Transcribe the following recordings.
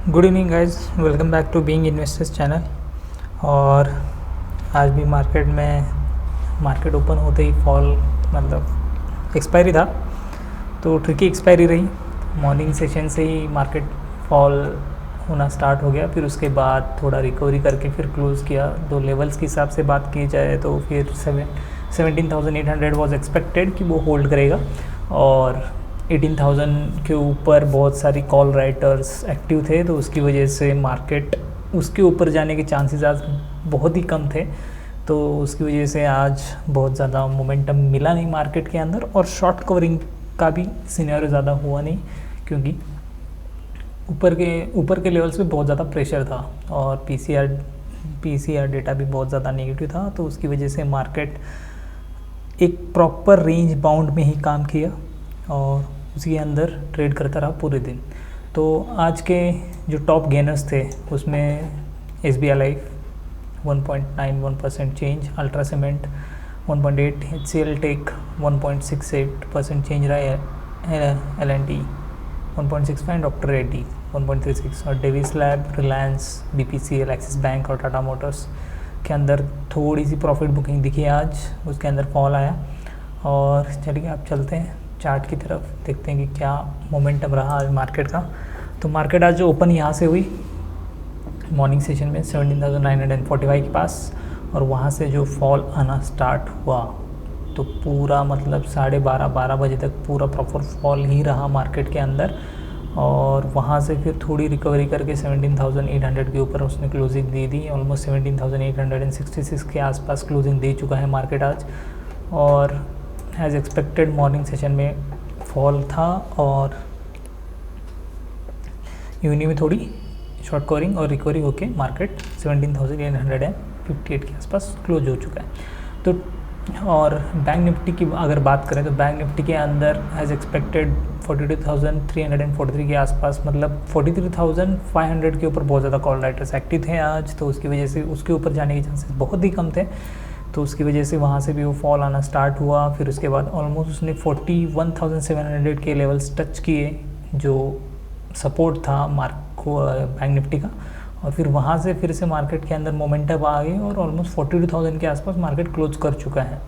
Good evening guys, welcome back to Being Investors channel. और आज भी मार्केट ओपन होते ही फॉल मतलब एक्सपायरी था, तो ट्रिकी एक्सपायरी रही। मॉर्निंग सेशन से ही मार्केट फॉल होना स्टार्ट हो गया, फिर उसके बाद थोड़ा रिकवरी करके फिर क्लोज़ किया। दो लेवल्स के हिसाब से बात की जाए तो फिर 17,800 वॉज एक्सपेक्टेड कि वो होल्ड करेगा, और 18,000 के ऊपर बहुत सारी कॉल राइटर्स एक्टिव थे, तो उसकी वजह से मार्केट उसके ऊपर जाने के चांसेस आज बहुत ही कम थे। तो उसकी वजह से आज बहुत ज़्यादा मोमेंटम मिला नहीं मार्केट के अंदर, और शॉर्ट कवरिंग का भी सिनेरियो ज़्यादा हुआ नहीं, क्योंकि ऊपर के लेवल्स पे बहुत ज़्यादा प्रेशर था और पीसीआर डेटा भी बहुत ज़्यादा नेगेटिव था। तो उसकी वजह से मार्केट एक प्रॉपर रेंज बाउंड में ही काम किया और उसी के अंदर ट्रेड करता रहा पूरे दिन। तो आज के जो टॉप गेनर्स थे उसमें SBI Life 1.91% change, Ultra Cement 1.8, HCL Tech 1.68% change रहा है, L&T 1.65, डॉक्टर रेड्डी 1.36, और Divi's Lab, Reliance, BPCL, Axis Bank और टाटा मोटर्स के अंदर थोड़ी सी प्रॉफिट बुकिंग दिखी आज, उसके अंदर फॉल आया। और चलिए आप चलते हैं चार्ट की तरफ, देखते हैं कि क्या मोमेंटम रहा आज मार्केट का। तो मार्केट आज जो ओपन यहाँ से हुई मॉर्निंग सेशन में 17,945 के पास, और वहाँ से जो फॉल आना स्टार्ट हुआ तो पूरा मतलब 12:30 बजे तक पूरा प्रॉपर फॉल ही रहा मार्केट के अंदर। और वहाँ से फिर थोड़ी रिकवरी करके 17,800 के ऊपर उसने क्लोजिंग दे दी। ऑलमोस्ट 17,866 के आसपास क्लोजिंग दे चुका है मार्केट आज। और एज एक्सपेक्टेड मॉर्निंग सेशन में फॉल था, और इवनिंग में थोड़ी शॉर्ट कवरिंग और रिकवरी होके मार्केट 17,858 के आसपास क्लोज हो चुका है। तो और बैंक निफ्टी की अगर बात करें तो बैंक निफ्टी के अंदर एज एक्सपेक्टेड 42,343 के आसपास, मतलब 43,500 के ऊपर बहुत ज़्यादा कॉल राइटर्स एक्टिव थे आज, तो उसकी वजह से उसके ऊपर जाने के चांसेस बहुत ही कम थे। तो उसकी वजह से वहाँ से भी वो फॉल आना स्टार्ट हुआ। फिर उसके बाद ऑलमोस्ट उसने 41,700 के लेवल्स टच किए, जो सपोर्ट था बैंक निफ्टी का, और फिर वहाँ से फिर से मार्केट के अंदर मोमेंटम आ गई और ऑलमोस्ट 42,000 के आसपास मार्केट क्लोज कर चुका है।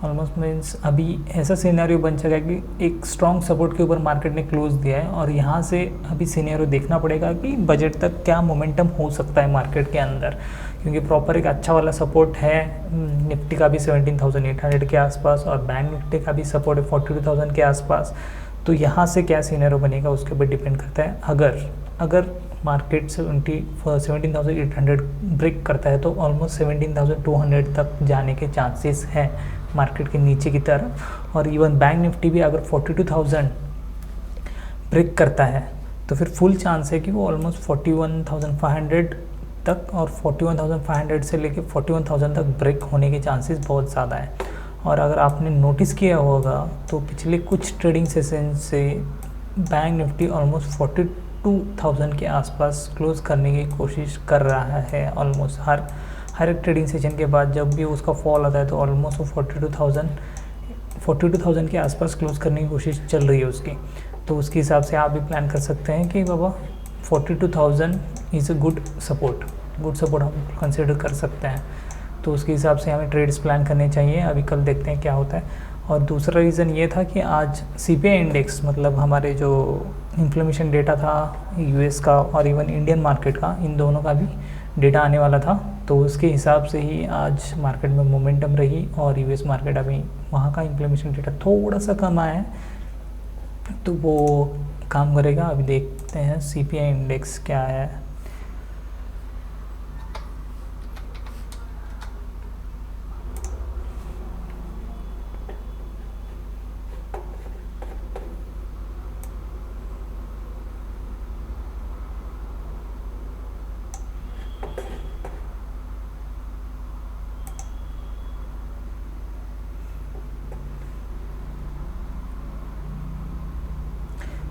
ऑलमोस्ट मीन्स अभी ऐसा सिनेरियो बन चुका है कि एक स्ट्रॉन्ग सपोर्ट के ऊपर मार्केट ने क्लोज दिया है, और यहाँ से अभी सिनेरियो देखना पड़ेगा कि बजट तक क्या मोमेंटम हो सकता है मार्केट के अंदर, क्योंकि प्रॉपर एक अच्छा वाला सपोर्ट है निफ्टी का भी 17,800 के आसपास, और बैंक निफ्टी का भी सपोर्ट है 42,000 के आसपास। तो यहाँ से क्या सिनेरियो बनेगा उसके ऊपर डिपेंड करता है। अगर मार्केट 17,800 ब्रेक करता है तो ऑलमोस्ट 17,200 तक जाने के चांसेस हैं मार्केट के नीचे की तरफ। और इवन बैंक निफ्टी भी अगर 42,000 ब्रेक करता है तो फिर फुल चांस है कि वो ऑलमोस्ट 41,500 तक, और 41,500 से लेके 41,000 तक ब्रेक होने के चांसेस बहुत ज़्यादा है। और अगर आपने नोटिस किया होगा तो पिछले कुछ ट्रेडिंग सेशन से बैंक निफ्टी ऑलमोस्ट 42,000 के आसपास क्लोज करने की कोशिश कर रहा है। ऑलमोस्ट हर एक ट्रेडिंग सेशन के बाद जब भी उसका फॉल आता है तो ऑलमोस्ट वो 42,000 के आसपास क्लोज करने की कोशिश चल रही है उसकी। तो उसके हिसाब से आप भी प्लान कर सकते हैं कि बाबा 42,000 इज़ अ गुड सपोर्ट हम कंसिडर कर सकते हैं। तो उसके हिसाब से हमें ट्रेड्स प्लान करने चाहिए। अभी कल देखते हैं क्या होता है। और दूसरा रीज़न ये था कि आज CPI इंडेक्स, मतलब हमारे जो इन्फ्लेमेशन डेटा था US का और इवन इंडियन मार्केट का, इन दोनों का भी डेटा आने वाला था, तो उसके हिसाब से ही आज मार्केट में मोमेंटम रही। और US मार्केट अभी वहाँ का इन्फ्लेमेशन डेटा थोड़ा सा कम आया है, तो वो काम करेगा। अभी देखते हैं CPI इंडेक्स क्या है।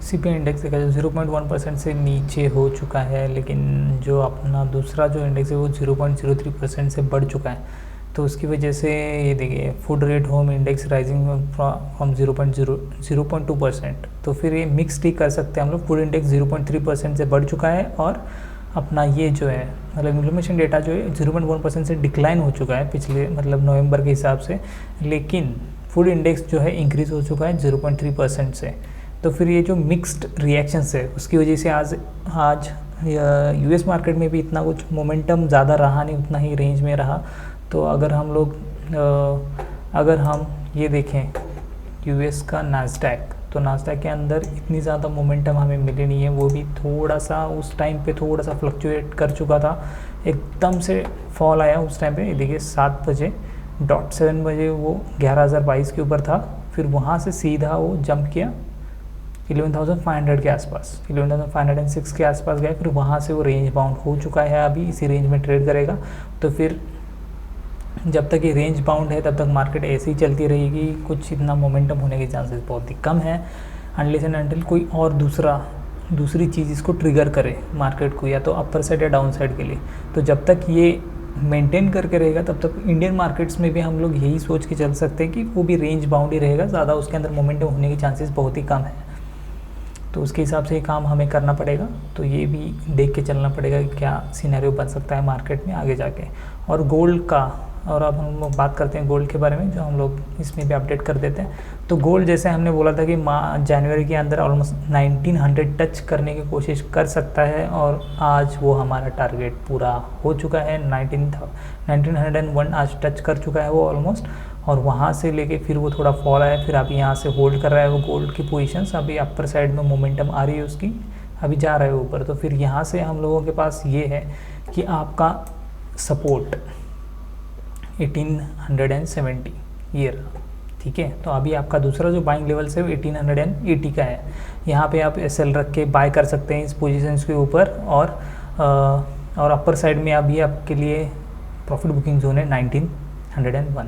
CPI इंडेक्स देखा जाए 0.1% से नीचे हो चुका है, लेकिन जो अपना दूसरा जो इंडेक्स है वो 0.03% से बढ़ चुका है। तो उसकी वजह से ये देखिए food rate home index rising from 0.2%, तो फिर ये मिक्स टी कर सकते हैं हम लोग। फूड इंडेक्स 0.3% से बढ़ चुका है और अपना ये जो है मतलब इन्फ्लेमेशन डेटा जो है 0.1% से डिक्लाइन हो चुका है पिछले मतलब नवंबर के हिसाब से, लेकिन फूड इंडेक्स जो है इंक्रीज़ हो चुका है 0.3% से। तो फिर ये जो मिक्स्ड रिएक्शंस है उसकी वजह से आज यूएस मार्केट में भी इतना कुछ मोमेंटम ज़्यादा रहा नहीं, उतना ही रेंज में रहा। तो अगर हम लोग अगर हम ये देखें यूएस का नास्डैक, तो नास्डैक के अंदर इतनी ज़्यादा मोमेंटम हमें मिली नहीं है, वो भी थोड़ा सा उस टाइम पे थोड़ा सा फ्लक्चुएट कर चुका था, एकदम से फॉल आया उस टाइम पे। देखिए 7 बजे वो 11,022 के ऊपर था, फिर वहाँ से सीधा वो जंप किया 11,500 के आसपास, 11,506 के आसपास गए, फिर वहाँ से वो रेंज बाउंड हो चुका है, अभी इसी रेंज में ट्रेड करेगा। तो फिर जब तक ये रेंज बाउंड है तब तक मार्केट ऐसे ही चलती रहेगी, कुछ इतना मोमेंटम होने के चांसेस बहुत ही कम है, अनलेस एंड अनटिल कोई और दूसरी चीज़ इसको ट्रिगर करे मार्केट को, या तो अपर साइड या डाउन साइड के लिए। तो जब तक ये मेंटेन करके रहेगा तब तक इंडियन मार्केट्स में भी हम लोग यही सोच के चल सकते हैं कि वो भी रेंज बाउंड ही रहेगा, ज़्यादा उसके अंदर मोमेंटम होने के चांसेस बहुत ही कम है। तो उसके हिसाब से ये काम हमें करना पड़ेगा, तो ये भी देख के चलना पड़ेगा कि क्या सिनेरियो बन सकता है मार्केट में आगे जाके। और गोल्ड का, और अब हम लोग बात करते हैं गोल्ड के बारे में, जो हम लोग इसमें भी अपडेट कर देते हैं। तो गोल्ड जैसे हमने बोला था कि जनवरी के अंदर ऑलमोस्ट 1900 टच करने की कोशिश कर सकता है, और आज वो हमारा टारगेट पूरा हो चुका है। 1901 आज टच कर चुका है वो ऑलमोस्ट, और वहाँ से लेके फिर वो थोड़ा फॉल आया, फिर अभी यहाँ से होल्ड कर रहा है वो गोल्ड की पोजीशंस। अभी अपर साइड में मोमेंटम आ रही है उसकी, अभी जा रहा है ऊपर। तो फिर यहाँ से हम लोगों के पास ये है कि आपका सपोर्ट 1870 ये रहा, ठीक है। तो अभी आपका दूसरा जो बाइंग लेवल है वो 1880 का है। यहाँ पे आप एसएल रख के बाय कर सकते हैं इस पोजीशंस के ऊपर, और अपर साइड में अभी आपके लिए प्रॉफिट बुकिंग जोन है 1901,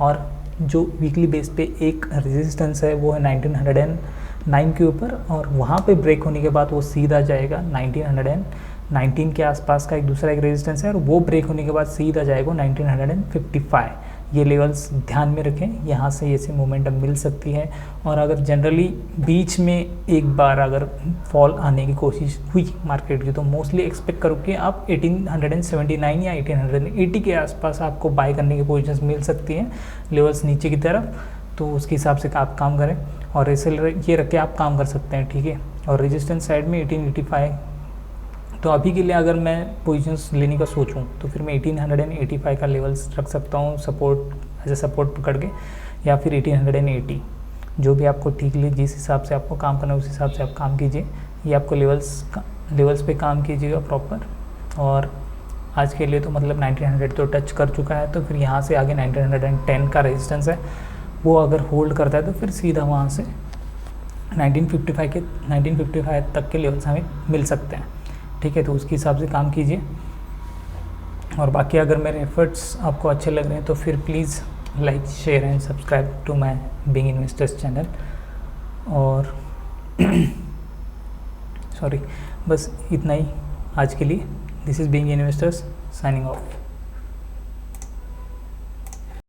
और जो वीकली बेस पे एक रेजिस्टेंस है वो है 1909 के ऊपर, और वहाँ पे ब्रेक होने के बाद वो सीधा जाएगा 1919 के आसपास का एक दूसरा एक रेजिस्टेंस है, और वो ब्रेक होने के बाद सीधा जाएगा 1955। ये लेवल्स ध्यान में रखें, यहाँ से ऐसे मोमेंटम मिल सकती है। और अगर जनरली बीच में एक बार अगर फॉल आने की कोशिश हुई मार्केट की, तो मोस्टली एक्सपेक्ट करो कि आप 1879 या 1880 के आसपास आपको बाय करने की पोजीशंस मिल सकती हैं लेवल्स नीचे की तरफ। तो उसके हिसाब से आप काम करें, और ऐसे ये रख के आप काम कर सकते हैं, ठीक है। और रेजिस्टेंस साइड में 1885, तो अभी के लिए अगर मैं पोजीशंस लेने का सोचूं तो फिर मैं 1885 का लेवल्स रख सकता हूं सपोर्ट, एज ए सपोर्ट पकड़ के, या फिर 1880, जो भी आपको ठीक लगे, जिस हिसाब से आपको काम करना है उस हिसाब से आप काम कीजिए। ये आपको लेवल्स पे काम कीजिएगा प्रॉपर। और आज के लिए तो मतलब 1900 तो टच कर चुका है, तो फिर यहाँ से आगे 1910 का रेजिस्टेंस है, वो अगर होल्ड करता है तो फिर सीधा वहाँ से 1955 तक के लेवल्स हमें मिल सकते हैं, ठीक है। तो उसके हिसाब से काम कीजिए। और बाकी अगर मेरे एफर्ट्स आपको अच्छे लग रहे हैं तो फिर please like, share and subscribe to my Being Investors channel. और सॉरी, बस इतना ही आज के लिए। This is Being Investors signing of.